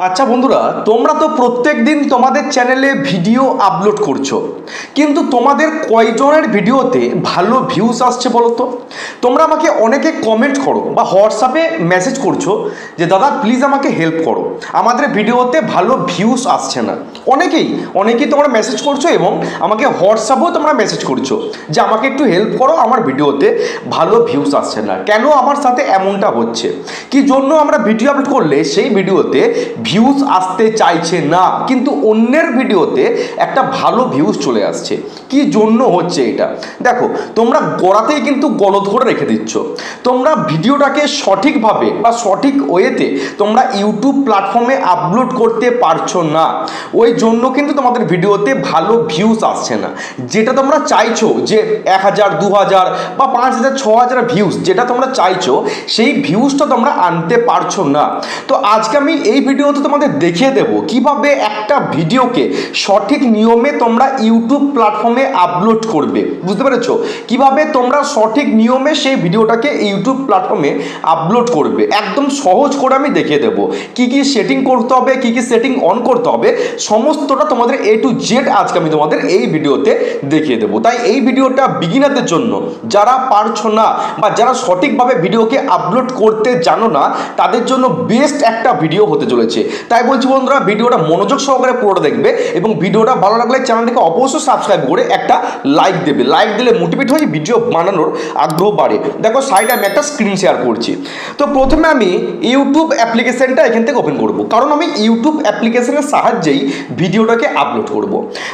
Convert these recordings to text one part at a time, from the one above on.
আচ্ছা বন্ধুরা, তোমরা তো প্রত্যেক দিন তোমাদের চ্যানেলে ভিডিও আপলোড করছো, কিন্তু তোমাদের কয়জনের ভিডিওতে ভালো ভিউজ আসছে বলো তো? তোমরা আমাকে অনেকে কমেন্ট করো বা হোয়াটসঅ্যাপে মেসেজ করছো যে দাদা প্লিজ আমাকে হেল্প করো, আমাদের ভিডিওতে ভালো ভিউজ আসছে না। অনেকেই তোমরা মেসেজ করছো এবং আমাকে হোয়াটসঅ্যাপেও তোমরা মেসেজ করছো যে আমাকে একটু হেল্প করো, আমার ভিডিওতে ভালো ভিউজ আসছে না। কেন আমার সাথে এমনটা হচ্ছে? কি জন্য আমরা ভিডিও আপলোড করলে সেই ভিডিওতে ভিউজ আসতে চাইছে না, কিন্তু অন্যের ভিডিওতে একটা ভালো ভিউজ চলে আসছে? কি জন্য হচ্ছে এটা? দেখো, তোমরা গোড়াতেই কিন্তু গলদ করে রেখে দিচ্ছ। তোমরা ভিডিওটাকে সঠিকভাবে বা সঠিক ওয়েতে তোমরা ইউটিউব প্ল্যাটফর্মে আপলোড করতে পারছো না, ওই জন্য কিন্তু তোমাদের ভিডিওতে ভালো ভিউজ আসছে না। যেটা তোমরা চাইছো যে 1000, 2000 বা 5000, 6000 ভিউজ যেটা তোমরা চাইছো, সেই ভিউজটা তোমরা আনতে পারছো না। তো আজকে আমি এই ভিডিওতে তোমাদের দেখিয়ে দেবো কিভাবে একটা ভিডিওকে সঠিক নিয়মে তোমরা ইউটিউব প্ল্যাটফর্মে আপলোড করবে। বুঝতে পেরেছো? কিভাবে তোমরা সঠিক নিয়মে সেই ভিডিওটাকে ইউটিউব প্ল্যাটফর্মে আপলোড করবে, একদম সহজ করে আমি দেখিয়ে দেবো। কি কি সেটিং করতে হবে, কি কি সেটিং অন করতে হবে, সমস্তটা তোমাদের A to Z আজকে আমি তোমাদের এই ভিডিওতে দেখিয়ে দেবো। তাই এই ভিডিওটা বিগিনারদের জন্য, যারা পারছো না বা যারা সঠিকভাবে ভিডিওকে আপলোড করতে জানো না, তাদের জন্য বেস্ট একটা ভিডিও হতে চলেছে। তাই বলছি বন্ধুরা, ভিডিওটা মনোযোগ সহকারে পুরোটা দেখবে এবং ভিডিওটা ভালো লাগলে চ্যানেলটিকে অবশ্যই সাবস্ক্রাইব করে একটা লাইক দেবে। লাইক দিলে মোটিভেট হয়ে ভিডিও বানানোর আগ্রহ বাড়ে। দেখো সাইডে আমি একটা স্ক্রিন শেয়ার করছি। তো প্রথমে আমি ইউটিউব অ্যাপ্লিকেশনটা এখান থেকে ওপেন করব, কারণ আমি ইউটিউব অ্যাপ্লিকেশনের সাহায্যেই ভিডিওটাকে আপলোড করব।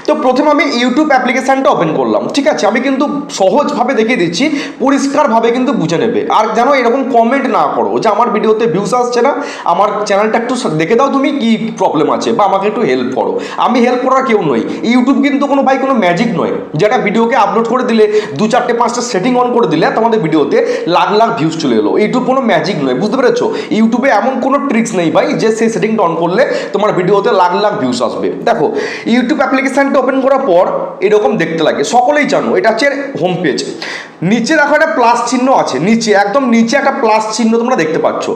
তো প্রথমে আমি ইউটিউব অ্যাপ্লিকেশনটা ওপেন করলাম। ঠিক আছে, আমি কিন্তু সহজভাবে দেখিয়ে দিচ্ছি, পরিষ্কারভাবে কিন্তু বুঝে নেবে। আর জানো, এরকম কমেন্ট না করো যে আমার ভিডিওতে ভিউজ আসছে না, আমার চ্যানেলটা একটু দেখে দাও, তুমি কি প্রবলেম আছে, বা আমাকে একটু হেল্প করো। আমি হেল্প করার কেউ নই। ইউটিউব কিন্তু কোনো ম্যাজিক নয় যেটা ভিডিওকে আপলোড করে দিলে 2, 4, 5টা সেটিং অন করে দিলে তোমাদের ভিডিওতে লাখ লাখ ভিউজ চলে এলো। ইউটিউব কোনো ম্যাজিক নয়, বুঝতে পেরেছো? ইউটিউবে এমন কোনো ট্রিক্স নেই ভাই যে সেই সেটিংটা অন করলে তোমার ভিডিওতে লাখ লাখ ভিউজ আসবে। দেখো, ইউটিউব অ্যাপ্লিকেশনটা ওপেন করার পর এরকম দেখতে লাগে, সকলেই জানো এটা হচ্ছে হোম পেজ। নিচে দেখো একটা প্লাস চিহ্ন আছে, নিচে একদম নিচে একটা প্লাস চিহ্ন তোমরা দেখতে পাচ্ছ।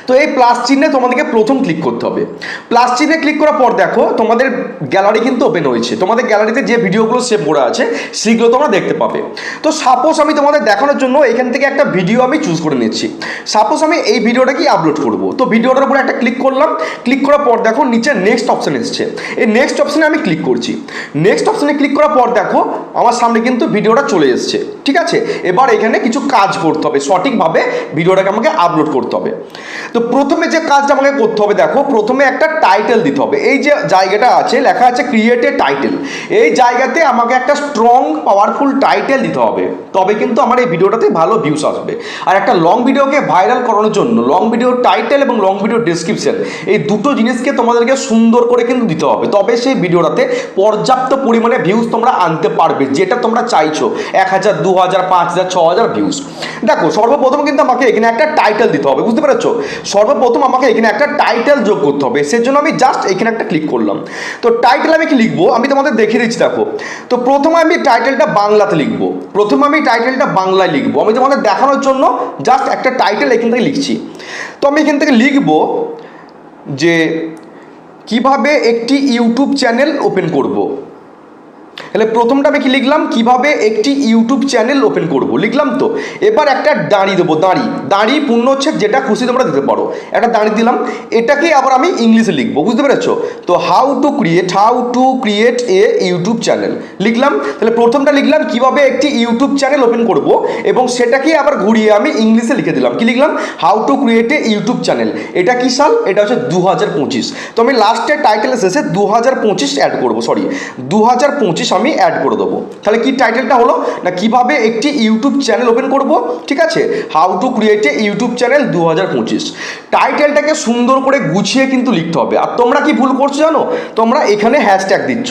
তো এই প্লাস চিহ্নে তোমাদেরকে প্রথম ক্লিক করতে হবে। প্লাস চিহ্নে ক্লিক করার পর দেখো তোমাদের গ্যালারি কিন্তু ওপেন হয়েছে। তোমাদের গ্যালারিতে যে ভিডিওগুলো সেভ করা আছে সেগুলো তোমরা দেখতে পাবে। তো সাপোজ আমি তোমাদের দেখানোর জন্য এখান থেকে একটা ভিডিও আমি চুজ করে নিচ্ছি। সাপোজ আমি এই ভিডিওটাকেই আপলোড করব। তো ভিডিওটার উপরে একটা ক্লিক করলাম। ক্লিক করার পর দেখো নিচে নেক্সট অপশান এসছে। এই নেক্সট অপশানে আমি ক্লিক করছি। নেক্সট অপশানে ক্লিক করার পর দেখো আমার সামনে কিন্তু ভিডিওটা চলে এসছে। ঠিক আছে, এবার এখানে কিছু কাজ করতে হবে, সঠিকভাবে ভিডিওটাকে আমাকে আপলোড করতে হবে। তো প্রথমে যে কাজটা আমাকে করতে হবে, দেখো প্রথমে একটা টাইটেল দিতে হবে। এই যে জায়গাটা আছে লেখা আছে ক্রিয়েট এ টাইটেল, এই জায়গাতে আমাকে একটা স্ট্রং পাওয়ারফুল টাইটেল দিতে হবে, তবে কিন্তু আমার এই ভিডিওটাতে ভালো ভিউজ আসবে। আর একটা লং ভিডিওকে ভাইরাল করানোর জন্য লং ভিডিও টাইটেল এবং লং ভিডিও ডেসক্রিপশন, এই দুটো জিনিসকে তোমাদেরকে সুন্দর করে কিন্তু দিতে হবে, তবে সেই ভিডিওটাতে পর্যাপ্ত পরিমাণে ভিউজ তোমরা আনতে পারবে, যেটা তোমরা চাইছো 1000, 2000, 5000, 6000 ভিউজ। দেখো সর্বপ্রথম কিন্তু আমাকে এখানে একটা টাইটেল দিতে হবে, বুঝতে পেরেছো? সর্বপ্রথম আমাকে এখানে একটা টাইটেল যোগ করতে হবে, সেজন্য আমি জাস্ট এখানে একটা ক্লিক করলাম। তো টাইটেল আমি কি লিখবো আমি তোমাদের দেখিয়ে দিচ্ছি। দেখো, তো প্রথমে আমি টাইটেলটা বাংলাতে লিখবো। বাংলায় লিখবো। আমি তোমাদের দেখানোর জন্য জাস্ট একটা টাইটেল এখান থেকে লিখছি। তো আমি এখান থেকে লিখবো যে কিভাবে একটি ইউটিউব চ্যানেল ওপেন করব। তাহলে প্রথমটা আমি কি লিখলাম, কিভাবে একটি ইউটিউব চ্যানেল ওপেন করব, লিখলাম। তো এবার একটা দাঁড়ি দেবো, দাঁড়ি পূর্ণ হচ্ছে যেটা খুশি তোমরা দিতে পারো, একটা দাঁড়ি দিলাম। এটাকে আবার আমি ইংলিশে লিখবো, বুঝতে পেরেছো? তো how to create a YouTube channel লিখলাম। তাহলে প্রথমটা লিখলাম কিভাবে একটি ইউটিউব চ্যানেল ওপেন করব, এবং সেটাকে আবার ঘুরিয়ে আমি ইংলিশে লিখে দিলাম। কি লিখলাম? How to create a YouTube channel. এটা কি সাল? এটা হচ্ছে 2025। তো আমি লাস্টে টাইটেলের শেষে 2025 অ্যাড করবো, 2025 আমি অ্যাড করে দেবো। তাহলে কি টাইটেলটা হলো না, কিভাবে একটি ইউটিউব চ্যানেল ওপেন করব। ঠিক আছে, how to create a YouTube channel 2025। টাইটেলটাকে সুন্দর করে গুছিয়ে কিন্তু লিখতে হবে। আর তোমরা কি ভুল করছো জানো? তোমরা এখানে হ্যাশট্যাগ দিচ্ছ,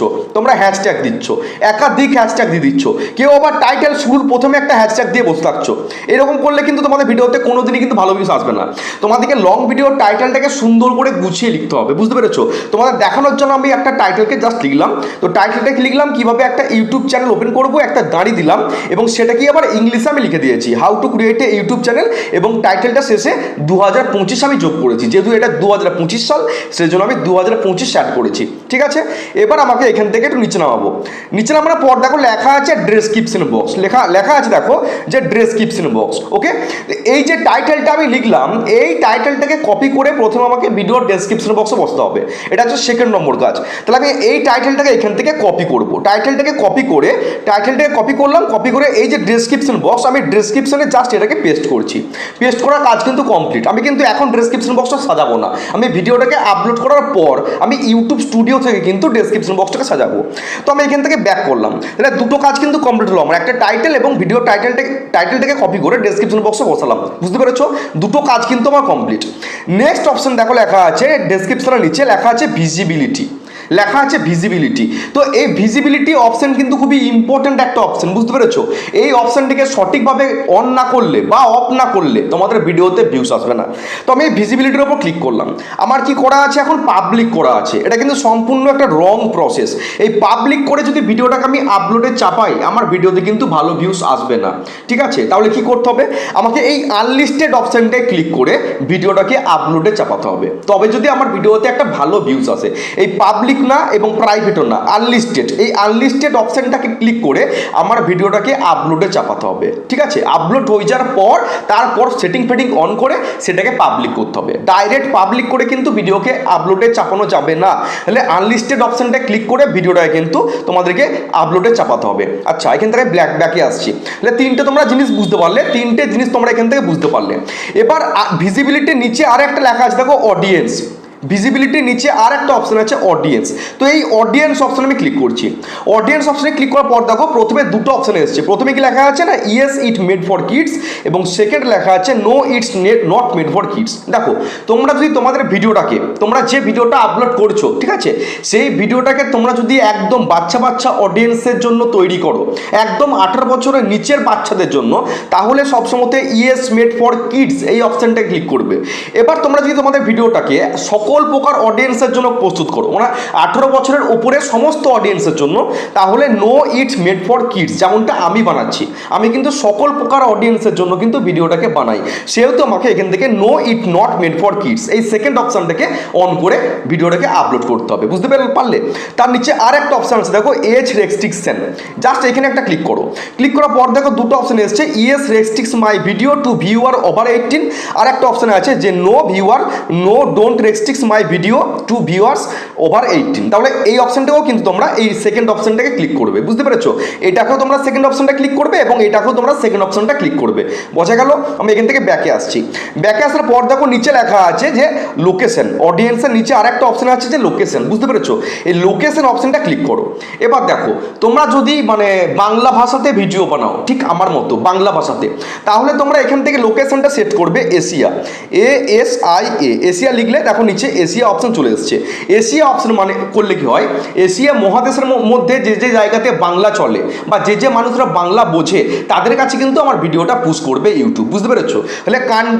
একাধিক হ্যাশট্যাগ দিয়ে দিচ্ছ। কেউ আবার টাইটেল শুরুর প্রথমে একটা হ্যাশট্যাগ দিয়ে বসে থাকছো। এরকম করলে কিন্তু তোমাদের ভিডিওতে কোনোদিনই কিন্তু ভালো ভিউজ আসবে না। তোমাদেরকে লং ভিডিও টাইটেলটাকে সুন্দর করে গুছিয়ে লিখতে হবে, বুঝতে পেরেছো? তোমাদের দেখানোর জন্য আমি একটা টাইটেলকে জাস্ট লিখলাম। তো টাইটেলটাকে লিখলাম কিভাবে কিভাবে একটা ইউটিউব চ্যানেল ওপেন করব একটা দাঁড়ি দিলাম এবং সেটা কি আবার ইংলিশে আমি লিখে দিয়েছি how to create a YouTube channel এবং টাইটেলটা শেষে 2025 আমি যোগ করেছি, যেহেতু এটা 2025 সাল সেই জন্য আমি 2025 অ্যাড করেছি। ঠিক আছে, এবার আমাকে এখান থেকে একটু নিচে নামাবো। নিচে নামানোর পর দেখো লেখা আছে ডেসক্রিপশন বক্স, লেখা আছে দেখো যে ডেসক্রিপশন বক্স। ওকে, এই যে টাইটেলটা আমি লিখলাম এই টাইটেলটাকে কপি করে প্রথমে আমাকে ভিডিওর ডেসক্রিপশন বক্সে বসতে হবে, এটা হচ্ছে সেকেন্ড নম্বর কাজ। তাহলে আমি এই টাইটেলটাকে এখান থেকে কপি করব, টাইটেলটাকে কপি করলাম, কপি করে এই যে ডেসক্রিপশন বক্স আমি ডেসক্রিপশনে জাস্ট এটাকে পেস্ট করছি। পেস্ট করার কাজ কিন্তু কমপ্লিট। আমি কিন্তু এখন ডেসক্রিপশন বক্সটা সাজাবো না, আমি ভিডিওটাকে আপলোড করার পর আমি ইউটিউব স্টুডিও থেকে কিন্তু ডেসক্রিপশন বক্সটাকে সাজাবো। তো আমি এখান থেকে ব্যাক করলাম, তাহলে দুটো কাজ কিন্তু কমপ্লিট হলো আমার, একটা টাইটেল এবং ভিডিও টাইটেলটাকে কপি করে ডেসক্রিপশন বক্সে বসালাম। বুঝতে পেরেছো, দুটো কাজ কিন্তু আমার কমপ্লিট। নেক্সট অপশন দেখো লেখা আছে ডেসক্রিপশনের নিচে লেখা আছে ভিজিবিলিটি, তো এই ভিজিবিলিটি অপশন কিন্তু খুবই ইম্পর্টেন্ট একটা অপশন। বুঝতে পেরেছো, এই অপশনটিকে সঠিকভাবে অন না করলে বা অফ না করলে তোমাদের ভিডিওতে ভিউস আসবে না। তো আমি এই ভিজিবিলিটির উপর ক্লিক করলাম। আমার কি করা আছে এখন, পাবলিক করা আছে। এটা কিন্তু সম্পূর্ণ একটা রং প্রসেস। এই পাবলিক করে যদি ভিডিওটাকে আমি আপলোডে চাপাই আমার ভিডিওতে কিন্তু ভালো ভিউস আসবে না। ঠিক আছে, তাহলে কি করতে হবে, আমাকে এই আনলিস্টেড অপশনটায় ক্লিক করে ভিডিওটাকে আপলোডে চাপাতে হবে, তবে যদি আমার ভিডিওতে একটা ভালো ভিউস আসে। এই পাবলিক না এবং প্রাইভেটও না, আনলিস্টেড, এই আনলিস্টেড অপশনটাকে ক্লিক করে আমার ভিডিওটাকে আপলোডে চাপাতে হবে। ঠিক আছে, আপলোড হয়ে যাওয়ার পর তারপর সেটিং অন করে সেটাকে পাবলিক করতে হবে। ডাইরেক্ট পাবলিক করে কিন্তু ভিডিওকে আপলোডে চাপানো যাবে না, তাহলে আনলিস্টেড অপশনটা ক্লিক করে ভিডিওটাকে কিন্তু তোমাদেরকে আপলোডে চাপাতে হবে। আচ্ছা, এখান থেকে ব্যাকে আসছি। তাহলে তিনটে তোমরা জিনিস বুঝতে পারলে, তিনটে জিনিস তোমরা এখান থেকে বুঝতে পারলে। এবার ভিজিবিলিটির নিচে আর একটা লেখা আছে দেখো অডিয়েন্স, ভিজিবিলিটির নিচে আর একটা অপশন আছে অডিয়েন্স। তো এই অডিয়েন্স অপশনে আমি ক্লিক করছি। অডিয়েন্স অপশনে ক্লিক করার পর দেখো প্রথমে দুটো অপশন এসেছে। প্রথমে কি লেখা আছে না, yes it made for kids, এবং সেকেন্ড লেখা আছে no it's not made for kids. দেখো তোমরা যদি তোমাদের ভিডিওটাকে, তোমরা যে ভিডিওটা আপলোড করছো, ঠিক আছে, সেই ভিডিওটাকে তোমরা যদি একদম বাচ্চা অডিয়েন্সের জন্য তৈরি করো, একদম 18 বছরের নিচের বাচ্চাদের জন্য, তাহলে সবসময় ইয়েস মেড ফর কিডস এই অপশনটা ক্লিক করবে। এবার তোমরা যদি তোমাদের ভিডিওটাকে সকল প্রকার অডিয়েন্সের জন্য প্রস্তুত করো, মানে 18 বছরের উপরে সমস্ত অডিয়েন্সের জন্য, তাহলে no it's made for kids যেমনটা আমি বানাচ্ছি, আমি কিন্তু সকল প্রকার অডিয়েন্সের জন্য কিন্তু ভিডিওটাকে বানাই, সেহেতু আমাকে এখান থেকে no it not made for kids এই সেকেন্ড অপশনটাকে অন করে ভিডিওটাকে আপলোড করতে হবে। বুঝতে পারলে? তার নিচে আর একটা অপশন আছে দেখো এজ রেস্ট্রিকশন, জাস্ট এখানে একটা ক্লিক করো। ক্লিক করার পর দেখো দুটো অপশন এসেছে, yes restricts my video to viewer over 18, আর একটা অপশন আছে যে no don't restricts my video to viewers over 18। তাহলে এই অপশনটাও কিন্তু তোমরা এই সেকেন্ড অপশনটাকে ক্লিক করবে। বুঝতে পেরেছো, এটাকেও তোমরা সেকেন্ড অপশনটা ক্লিক করবে এবং এটাকেও তোমরা সেকেন্ড অপশনটা ক্লিক করবে। বোঝা গেল? আমি এখান থেকে ব্যাকে আসছি। ব্যাকে আসার পর দেখো নিচে লেখা আছে যে লোকেশন, অডিয়েন্সের নিচে আর একটা অপশন আছে যে লোকেশন। বুঝতে পেরেছো, এই লোকেশন অপশনটা ক্লিক করো। এবার দেখো তোমরা যদি মানে বাংলা ভাষাতে ভিডিও বানাও, ঠিক আমার মতো বাংলা ভাষাতে, তাহলে তোমরা এখান থেকে লোকেশনটা সেট করবে এশিয়া, ASIA, এশিয়া লিখলে দেখো নিচে এশিয়া অপশন চলে এসছে। এশিয়া অপশন মানে করলে কি হয়, এশিয়া মহাদেশের মধ্যে যে যে জায়গাতে বাংলা চলে বা যে যে মানুষরা বাংলা বোঝে তাদের কাছে কিন্তু আমার ভিডিওটা পুশ করবে ইউটিউব। বুঝতে পেরেছো, তাহলে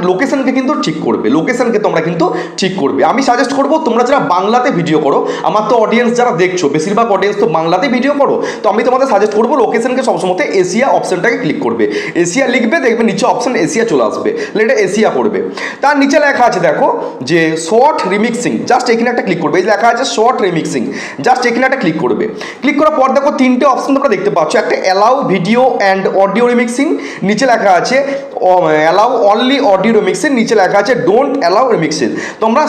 লোকেশনকে কিন্তু ঠিক করবে, লোকেশনকে তোমরা কিন্তু ঠিক করবে। আমি সাজেস্ট করবো তোমরা যারা বাংলাতে ভিডিও করো, আমার তো অডিয়েন্স যারা দেখছো বেশিরভাগ অডিয়েন্স তো বাংলাতে ভিডিও করো, তো আমি তোমাদের সাজেস্ট করবো লোকেশনকে সবসময় এশিয়া অপশনটাকে ক্লিক করবে। এশিয়া লিখবে, দেখবে নিচে অপশন এশিয়া চলে আসবে, তাহলে এটা এশিয়া করবে। তার নিচে লেখা আছে দেখো যে শর্ট রিমিক্সিং, জাস্ট এখানে একটা ক্লিক করবে। এই লেখা আছে শর্ট রিমিক্সিং, জাস্ট এখানে একটা ক্লিক করবে। ক্লিক করার পর দেখো তিনটে অপশন তোমরা দেখতে পাচ্ছ, একটা allow video and audio remixing, নিচে লেখা আছে অ্যালাউ অনলি অডিও রিমিক্সিং, নিচে লেখা আছে ডোন্ট অ্যালাউ রিমিক্সিং। তোমরা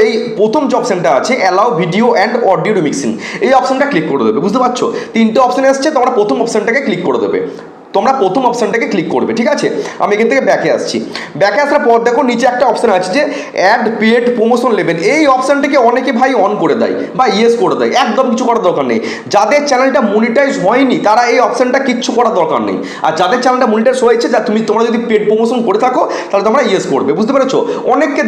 এই প্রথম যে অপশনটা আছে allow video and audio remixing, এই অপশনটা ক্লিক করে দেবে। বুঝতে পারছো, তিনটে অপশন এসছে, তোমরা প্রথম অপশনটাকে ক্লিক করে দেবে, তোমরা প্রথম অপশনটাকে ক্লিক করবে। ঠিক আছে, আমি এখান থেকে ব্যাকে আসছি। ব্যাকে আসার পর দেখো নিচে একটা অপশন আছে যে অ্যাড পেড প্রমোশন লেভেল, এই অপশনটাকে অনেকে ভাই অন করে দেয় বা ইয়েস করে দেয়, একদম কিছু করার দরকার নেই। যাদের চ্যানেলটা মনিটাইজ হয়নি তারা এই অপশনটা কিচ্ছু করার দরকার নেই, আর যাদের চ্যানেলটা মনিটাইজ হয়েছে, যা তোমরা যদি পেড প্রমোশন করে থাকো তাহলে তোমরা ইয়েস করবে। বুঝতে পেরেছো, অনেককে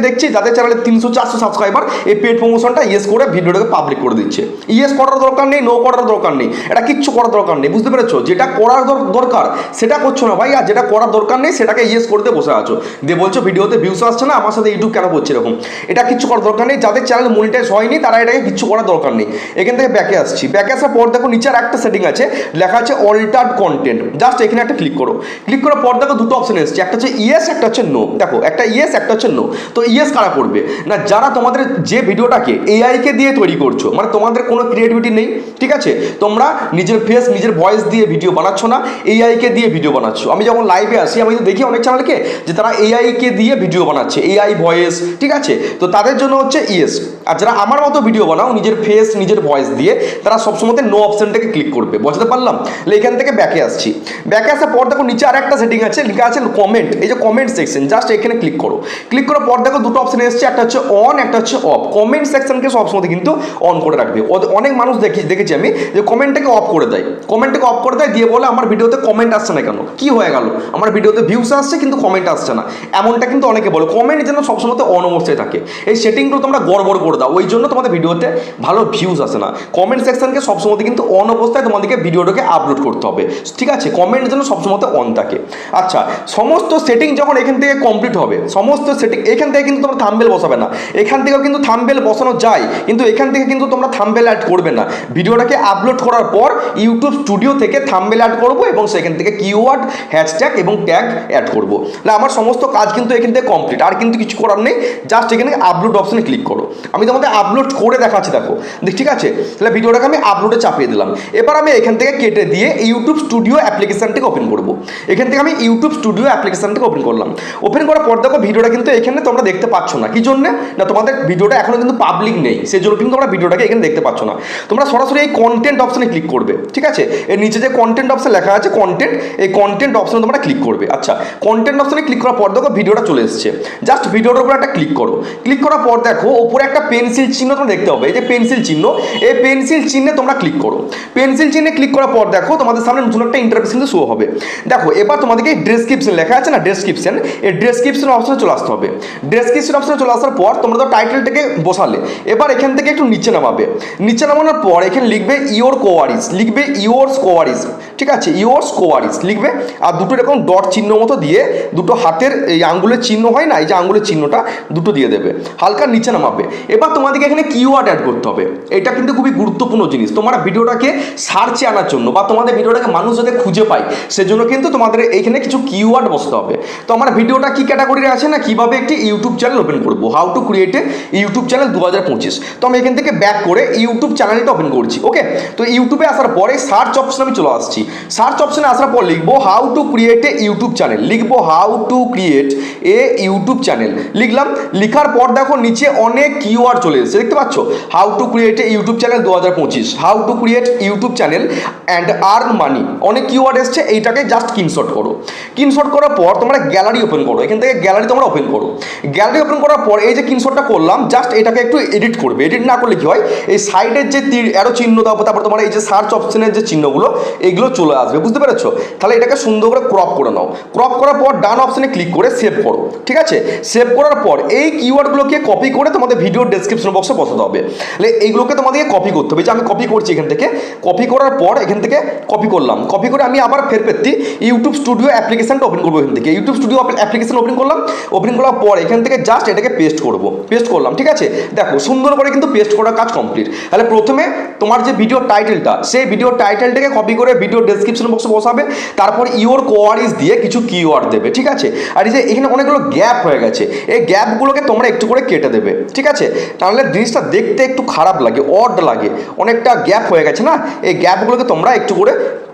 দেখছি যাদের চ্যানেলে 300-400 সাবস্ক্রাইবার এই পেড প্রমোশনটা ইয়েস করে ভিডিওটাকে পাবলিক করে দিচ্ছে। ইয়েস করার দরকার নেই, নো করার দরকার নেই, এটা কিচ্ছু করার দরকার নেই। বুঝতে পেরেছো, যেটা করার দরকার সেটা করছো না ভাই, আর যেটা করার দরকার নেই সেটাকে ইয়েস করতে বসে আছো, দিয়ে বলছো ভিডিওতে ভিউস আসছে না, আমার সাথে ইউটিউব কেন করছে এরকম। এটা কিচ্ছু করার দরকার নেই, যাদের চ্যানেল মনিটাইজ হয়নি তারা এটাকে কিচ্ছু করার দরকার নেই। এখান থেকে ব্যাকে আসছি, ব্যাকে আসার পর দেখো নিচে একটা সেটিং আছে, লেখা আছে অল্টার্ড কন্টেন্ট, জাস্ট এখানে একটা ক্লিক করো। ক্লিক করার পর দেখো দুটো অপশন এসছে, একটা হচ্ছে ইয়েস, একটা হচ্ছে নো। দেখো একটা ইয়েস, একটা হচ্ছে নো। তো ইয়েস কারা করবে না, যারা তোমাদের যে ভিডিওটাকে এআইকে দিয়ে তৈরি করছো, মানে তোমাদের কোনো ক্রিয়েটিভিটি নেই, ঠিক আছে, তোমরা নিজের ফেস নিজের ভয়েস দিয়ে ভিডিও বানাচ্ছ না, এআইকে দিয়ে ভিডিও বানাচ্ছ। আমি যখন লাইভে আসি আমি তো দেখি অনেক চ্যানেলকে যে তারা এআইকে দিয়ে ভিডিও বানাচ্ছে, এআই ভয়েস, ঠিক আছে, তো তাদের জন্য হচ্ছে ইয়েস। আর যারা আমার মতো ভিডিও বানাও নিজের ফেস নিজের ভয়েস দিয়ে, তারা সবসময় নো অপশনটাকে ক্লিক করবে। বুঝতে পারলাম? এখান থেকে ব্যাকে আসছি, ব্যাকে আসার পর দেখো নিচে আর একটা সেটিং আছে, লেখা আছে কমেন্ট, এই যে কমেন্ট সেকশন, জাস্ট এখানে ক্লিক করো। ক্লিক করার পর দেখো দুটো অপশন এসছে, একটা হচ্ছে অন, একটা হচ্ছে অফ। কমেন্ট সেকশনকে সবসময় কিন্তু অন করে রাখবে। অনেক মানুষ দেখেছি আমি যে কমেন্টটাকে অফ করে দেয়, কমেন্টটাকে অফ করে দেয়, দিয়ে বলে আমার ভিডিওতে কমেন্ট আসছে না কেন, কি হয়ে গেল, আমার ভিডিওতে ভিউস আসছে কিন্তু কমেন্ট আসছে না। এমনটা কিন্তু অনেকে বলে, কমেন্ট যেন সবসময় অন অবস্থায় থাকে। এই সেটিংগুলো তোমরা গড়বড় করে দাও, ওই জন্য তোমাদের ভিডিওতে ভালো ভিউজ আসে না। কমেন্ট সেকশনকে সবসময় কিন্তু অন অবস্থায় তোমাদেরকে ভিডিওটাকে আপলোড করতে হবে, ঠিক আছে, কমেন্ট যেন সবসময় অন থাকে। আচ্ছা, সমস্ত সেটিং যখন এখান থেকে কমপ্লিট হবে, সমস্ত সেটিং এখান থেকে কিন্তু তোমরা থাম্বনেল বসাবে না, এখান থেকেও কিন্তু থাম্বনেল বসানো যায়, কিন্তু এখান থেকে কিন্তু তোমরা থাম্বনেল অ্যাড করবে না। ভিডিওটাকে আপলোড করার পর ইউটিউব স্টুডিও থেকে থাম্বনেল অ্যাড করবো এবং সেখান থেকে কিওয়ার্ড, হ্যাশট্যাগ এবং ট্যাগ অ্যাড করবো। তাহলে আমার সমস্ত কাজ কিন্তু এখান থেকে কমপ্লিট, আর কিন্তু কিছু করার নেই, জাস্ট এখানে আপলোড অপশনে ক্লিক করো। আমি তোমাদের আপলোড করে দেখাচ্ছি, দেখো ঠিক আছে। তাহলে ভিডিওটাকে আমি আপলোডে চাপিয়ে দিলাম। এবার আমি এখান থেকে কেটে দিয়ে ইউটিউব স্টুডিও অ্যাপ্লিকেশনটাকে ওপেন করবো। এখান থেকে আমি ইউটিউব স্টুডিও অ্যাপ্লিকেশনটাকে ওপেন করলাম। ওপেন করার পর দেখো ভিডিওটা কিন্তু এখানে তোমরা দেখতে পাচ্ছ না, কি জন্য না, তোমাদের ভিডিওটা এখনো কিন্তু পাবলিক নেই, সেই জন্য কিন্তু তোমরা ভিডিওটাকে এখানে দেখতে পাচ্ছ না। তোমরা সরাসরি এই কন্টেন্ট অপশনে ক্লিক করবে, ঠিক আছে, এর নিচে যে কন্টেন্ট অপশন লেখা আছে কন্টেন্ট, এই কন্টেন্ট অপশনে তোমরা ক্লিক করবে। আচ্ছা, কন্টেন্ট অপশনে ক্লিক করার পর দেখো ভিডিওটা চলে এসেছে, জাস্ট ভিডিওটার উপর একটা ক্লিক করো। ক্লিক করার পর দেখো ওপরে একটা পেন্সিল চিহ্ন তোমরা দেখতে হবে, এই যে পেন্সিল চিহ্ন, এই পেন্সিল চিহ্নে তোমরা ক্লিক করো। পেন্সিল চিহ্নে ক্লিক করার পর দেখো তোমাদের সামনে নতুন একটা ইন্টারফেস কিন্তু শো হবে। দেখো এবার তোমাদেরকে ডেসক্রিপশন লেখা আছে না, ডেসক্রিপশন, এই ডেসক্রিপশন অপশনে চলে আসতে হবে। ডেসক্রিপশন অপশনে চলে আসার পর তোমরা তো টাইটেলটাকে বসালে, এবার এখান থেকে একটু নিচে নামাবে। নিচে নামানোর পর এখানে লিখবে ইওর কোয়ারিজ, লিখবে ইওরস কোয়ারিজ, ঠিক আছে, ইওরস কোয়ারিজ লিখবে, আর দুটো এরকম ডট চিহ্ন মতো দিয়ে দুটো হাতের এই আঙ্গুলের চিহ্ন হয় না, এই যে আঙ্গুলের চিহ্নটা দুটো দিয়ে দেবে, হালকা নিচে নামাবে। এবার তোমাদেরকে এখানে কিওয়ার্ড অ্যাড করতে হবে, এটা কিন্তু খুবই গুরুত্বপূর্ণ জিনিস। তোমরা ভিডিওটাকে সার্চে আনার জন্য বা তোমাদের ভিডিওটাকে মানুষ যাতে খুঁজে পায় সেজন্য কিন্তু তোমাদের এইখানে কিছু কিওয়ার্ড বসতে হবে। তো আমার ভিডিওটা কি ক্যাটাগরির আছে না, কিভাবে একটি ইউটিউব চ্যানেল ওপেন করবো, how to create a YouTube channel 2025। তো আমি এখান থেকে ব্যাক করে ইউটিউব চ্যানেলটা ওপেন করছি। ওকে, তো ইউটিউবে আসার পরে সার্চ অপশন আমি চলে আসছি। সার্চ অপশনে আসার পর লিখবো how to create a YouTube channel, লিখবো how to create a YouTube channel, লিখলাম। লিখার পর দেখো নিচে অনেক কিওয়ার্ড চলে এসেছে, দেখতে পাচ্ছ, how to create a YouTube channel 2025, how to create YouTube channel and earn money, অনেক কিওয়ার্ড এসছে। এইটাকে জাস্ট স্ক্রিনশট করো। স্ক্রিনশট করার পর তোমরা গ্যালারি ওপেন করো, এখান থেকে গ্যালারি তোমরা ওপেন করো। গ্যালারি ওপেন করার পর এই যে স্ক্রিনশটটা করলাম, জাস্ট এটাকে একটু এডিট করবে। এডিট না করলে কি হয়, এই সাইডের যে অ্যারো চিহ্ন দাও, তারপর তোমার এই যে সার্চ অপশনের যে চিহ্নগুলো এগুলো চলে আসবে, বুঝতে পেরেছো? তাহলে এটাকে সুন্দর করে ক্রপ করে নাও। ক্রপ করার পর ডান অপশনে ক্লিক করে সেভ করো, ঠিক আছে। সেভ করার পর এই কিওয়ার্ডগুলোকে কপি করে তোমাদের ভিডিও ডেসক্রিপশন বক্সে বসাতে হবে। তাহলে এইগুলোকে তোমাদেরকে কপি করতে হবে, যে আমি কপি করছি এখান থেকে। কপি করার পর এখান থেকে কপি করলাম, কপি করে আমি আবার ফের পেতে ইউটিউব স্টুডিও অ্যাপ্লিকেশনটা ওপেন করবো। এখান থেকে ইউটিউব স্টুডিও অ্যাপ্লিকেশন ওপেন করলাম। ওপেন করার পর এখান থেকে জাস্ট এটাকে পেস্ট করবো, পেস্ট করলাম, ঠিক আছে। দেখো সুন্দর করে কিন্তু পেস্ট করার কাজ কমপ্লিট। তাহলে প্রথমে তোমার যে ভিডিও টাইটেলটা, সেই ভিডিও টাইটেলটাকে কপি করে ভিডিও ডেসক্রিপশন বক্সে বসাবে। তারপর ইওর কোয়ারিজ দিয়ে কিছু কিওয়ার্ড দেবে, ঠিক আছে। আর এই যে এখানে অনেকগুলো গ্যাপ হয়ে গেছে, এই গ্যাপগুলোকে তোমরা একটু করে কেটে দেবে, ঠিক আছে। তাহলে জিনিসটা দেখতে একটু খারাপ লাগে, অড লাগে, অনেকটা গ্যাপ হয়ে গেছে না, এই গ্যাপগুলোকে তোমরা একটু করে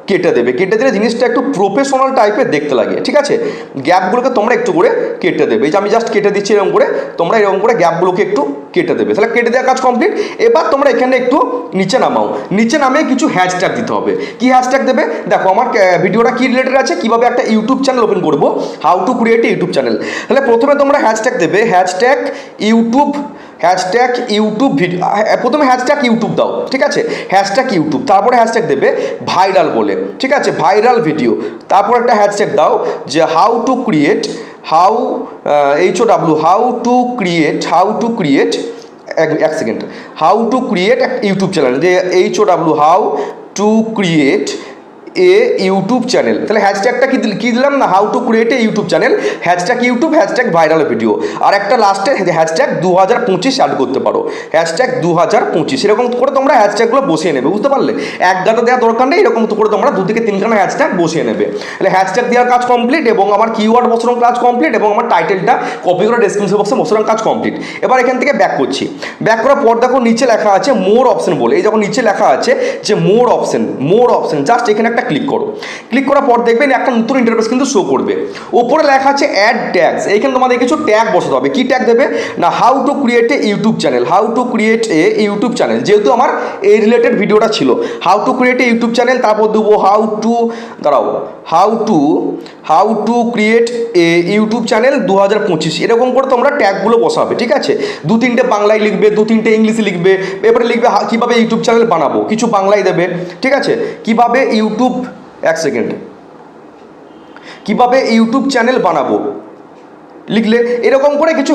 কেটে দেবে। কেটে দিলে জিনিসটা একটু প্রফেশনাল টাইপের দেখতে লাগে, ঠিক আছে। গ্যাপগুলোকে তোমরা একটু করে কেটে দেবে, এই যে আমি জাস্ট কেটে দিচ্ছি এরকম করে, তোমরা এরকম করে গ্যাপগুলোকে একটু কেটে দেবে। তাহলে কেটে দেওয়ার কাজ কমপ্লিট। এবার তোমরা এখানে একটু নিচে নামাও, নিচে নামে কিছু হ্যাশট্যাগ দিতে হবে। কি হ্যাশট্যাগ দেবে দেখো, আমার ভিডিওটা কি রিলেটেড আছে, কিভাবে একটা ইউটিউব চ্যানেল ওপেন করবো, how to create YouTube channel. তাহলে প্রথমে তোমরা হ্যাশট্যাগ দেবে hashtag YouTube, hashtag YouTube video, প্রথমে হ্যাশট্যাগ ইউটিউব দাও, ঠিক আছে, হ্যাশট্যাগ ইউটিউব। তারপরে হ্যাশট্যাগ দেবে ভাইরাল বলে, ঠিক আছে, ভাইরাল ভিডিও। তারপর একটা হ্যাশট্যাগ দাও যে how to create, how HOW, how to create, how to create, এক second, how to create YouTube channel, যে HOW, how to create a YouTube channel, তাহলে হ্যাশট্যাগটা কি দিলাম না, how to create a YouTube channel, hashtag YouTube, hashtag viral video, আর একটা লাস্টে হ্যাশট্যাগ 2025 অ্যাড করতে পারো, হ্যাশট্যাগ 2025। এরকম করে তোমরা হ্যাশট্যাগুলো বসিয়ে নেবে, বুঝতে পারলে? এক গাদা দেওয়ার দরকার নেই, এরকম করে তোমরা 2 থেকে 3খানা হ্যাশট্যাগ বসিয়ে নেবে। তাহলে হ্যাশট্যাগ দেওয়ার কাজ কমপ্লিট, এবং আমার কিওয়ার্ড বসানোর কাজ কমপ্লিট, এবং আমার টাইটেলটা কপি করে ডেসক্রিপশন বক্সে বসানোর কাজ কমপ্লিট। এবার এখান থেকে ব্যাক করছি। ব্যাক করার পর দেখো নিচে লেখা আছে মোর অপশন বলে, এই যখন নিচে লেখা আছে যে মোর অপশন, জাস্ট এখানে একটা ক্লিক করো। ক্লিক করার পর দেখবেন একটা নতুন ইন্টারফেস কিন্তু শো করবে। ওপরে লেখা আছে অ্যাড ট্যাগস, এইখানে তোমাদের কিছু ট্যাগ বসাতে হবে। কি ট্যাগ দেবে না, how to create a YouTube channel, how to create a YouTube channel, যেহেতু আমার এই রিলেটেড ভিডিওটা ছিল, how to create a YouTube channel, তারপর দেবো how to create a YouTube channel 2025। এরকম করে তোমরা ট্যাগগুলো বসাবে, ঠিক আছে? 2-3টে বাংলায় লিখবে, 2-3টে ইংলিশে লিখবে, এরপরে লিখবে কীভাবে ইউটিউব চ্যানেল বানাবো, কিছু বাংলায় দেবে, ঠিক আছে? কীভাবে ইউটিউব চ্যানেল বানাবো লিখলে এরকম করে কিছু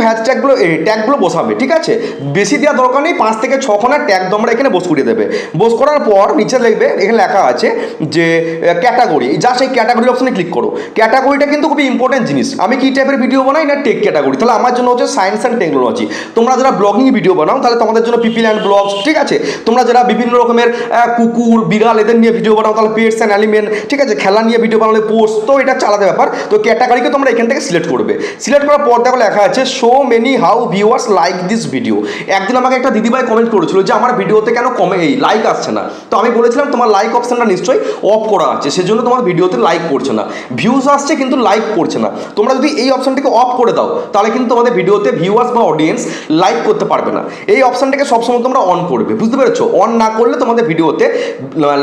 ট্যাগগুলো বসাবে, ঠিক আছে? বেশি দেওয়ার দরকার নেই, 5 থেকে 6খানা ট্যাগ তোমরা এখানে বস করিয়ে দেবে। বস করার পর নিচে লিখবে, এখানে লেখা আছে যে ক্যাটাগরি, জাস্ট এই ক্যাটাগরি অপশনে ক্লিক করো। ক্যাটাগরিটা কিন্তু খুবই ইম্পর্টেন্ট জিনিস। আমি কি টাইপের ভিডিও বানাই না, টেক ক্যাটাগরি, তাহলে আমার জন্য হচ্ছে সায়েন্স অ্যান্ড টেকনোলজি। তোমরা যারা ব্লগিং ভিডিও বানাও তাহলে তোমাদের জন্য পিপল অ্যান্ড ব্লগস, ঠিক আছে? তোমরা যারা বিভিন্ন রকমের কুকুর বিড়াল এদের নিয়ে ভিডিও বানাও তাহলে পেটস অ্যান্ড অ্যানিমেল, ঠিক আছে? খেলা নিয়ে ভিডিও বানালে পোস্ট, তো এটা আলাদা ব্যাপার। তো ক্যাটাগরিকে তোমরা এখান থেকে সিলেক্ট করবে। সিলেক্ট করার পর দেখো লেখা আছে show many how viewers like this video. একদিন আমাকে একটা দিদিভাই কমেন্ট করেছিল যে আমার ভিডিওতে কেন লাইক আসছে না। তো আমি বলেছিলাম তোমার লাইক অপশনটা নিশ্চয়ই অফ করা আছে, সেজন্য তোমার ভিডিওতে লাইক করছে না। ভিউজ আসছে কিন্তু লাইক করছে না। তোমরা যদি এই অপশনটাকে অফ করে দাও তাহলে কিন্তু তোমাদের ভিডিওতে ভিউয়ার্স বা অডিয়েন্স লাইক করতে পারবে না। এই অপশনটাকে সবসময় তোমরা অন করবে, বুঝতে পেরেছো? অন না করলে তোমাদের ভিডিওতে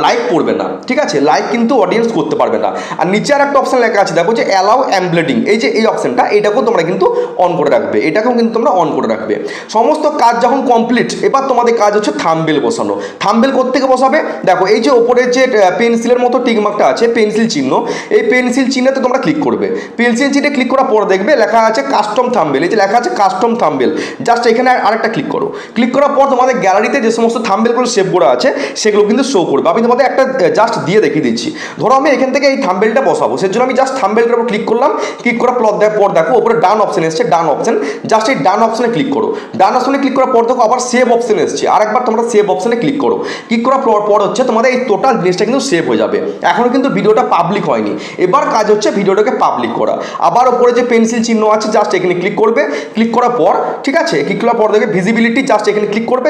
লাইক করবে না, ঠিক আছে? লাইক কিন্তু অডিয়েন্স করতে পারবে না। আর নিচে আর একটা অপশন লেখা আছে দেখো যে অ্যালাউ এমবেডিং, এই যে এই অপশনটা, এটাকেও তোমরা কিন্তু অন করে রাখবে, এটাকেও কিন্তু তোমরা অন করে রাখবে। সমস্ত কাজ যখন কমপ্লিট, এবার তোমাদের কাজ হচ্ছে থাম্বনেল বসানো। থাম্বনেল কোত্থেকে বসাবে দেখো, এই যে ওপরে যে পেন্সিলের মতো টিকমার্কটা আছে, পেন্সিল চিহ্ন, এই পেন্সিল চিহ্নতে তোমরা ক্লিক করবে। পেন্সিল চিহ্নে ক্লিক করার পর দেখবে লেখা আছে কাস্টম থাম্বনেল, এই যে লেখা আছে কাস্টম থাম্বনেল, জাস্ট এখানে আরেকটা ক্লিক করো। ক্লিক করার পর তোমাদের গ্যালারিতে যে সমস্ত থাম্বনেলগুলো সেভ করা আছে সেগুলো কিন্তু শো করবে। আমি তোমাদের একটা জাস্ট দিয়ে দেখিয়ে দিচ্ছি। ধরো আমি এখান থেকে এই থাম্বনেলটা বসাবো, সেজন্য আমি জাস্ট থাম্বনেলটার উপর ক্লিক করলাম। ক্লিক করার পর দেখো ওপরে ডান অপশন এসছে, ডান অপশন, জাস্ট এই ডান অপশনে ক্লিক করো। ডান অপশনে ক্লিক করার পর দেখো আবার সেভ অপশন এসছে, আরেকবার তোমরা সেভ অপশনে ক্লিক করো। ক্লিক করার পর হচ্ছে তোমাদের এই টোটাল জিনিসটা কিন্তু সেভ হয়ে যাবে। এখনও কিন্তু ভিডিওটা পাবলিক হয়নি, এবার কাজ হচ্ছে ভিডিওটাকে পাবলিক করা। আবার ওপরে যে পেন্সিল চিহ্ন আছে জাস্ট এখানে ক্লিক করবে। ক্লিক করার পর, ঠিক আছে, ক্লিক করার পর দেখবে ভিজিবিলিটি, জাস্ট এখানে ক্লিক করবে,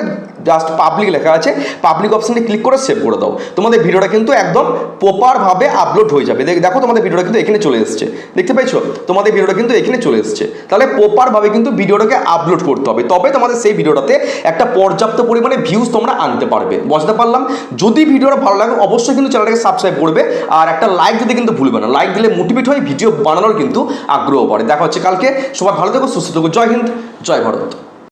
জাস্ট পাবলিক লেখা আছে, পাবলিক অপশনে ক্লিক করে সেভ করে দাও। তোমাদের ভিডিওটা কিন্তু একদম প্রপারভাবে আপলোড হয়ে যাবে। দেখো তোমাদের ভিডিওটা কিন্তু এখানে চলে এসছে, দেখতে পাইছো? তোমাদের ভিডিওটা কিন্তু এখানে চলে এসছে। তাহলে প্রপারভাবে কিন্তু ভিডিওটাকে আপলোড করতে হবে, তবে তোমাদের সেই ভিডিওটাতে একটা পর্যাপ্ত পরিমাণে ভিউজ তোমরা আনতে পারবে। বুঝতে পারলাম? যদি ভিডিওটা ভালো লাগে অবশ্যই কিন্তু চ্যানেলটাকে সাবস্ক্রাইব করবে, আর একটা লাইক দিতে কিন্তু ভুলবে না। লাইক দিলে মোটিভেট হয়ে ভিডিও বানানোর কিন্তু আগ্রহ বাড়ে। দেখা হচ্ছে কালকে। সবাই ভালো থেকো, সুস্থ থেকো। জয় হিন্দ, জয় ভারত।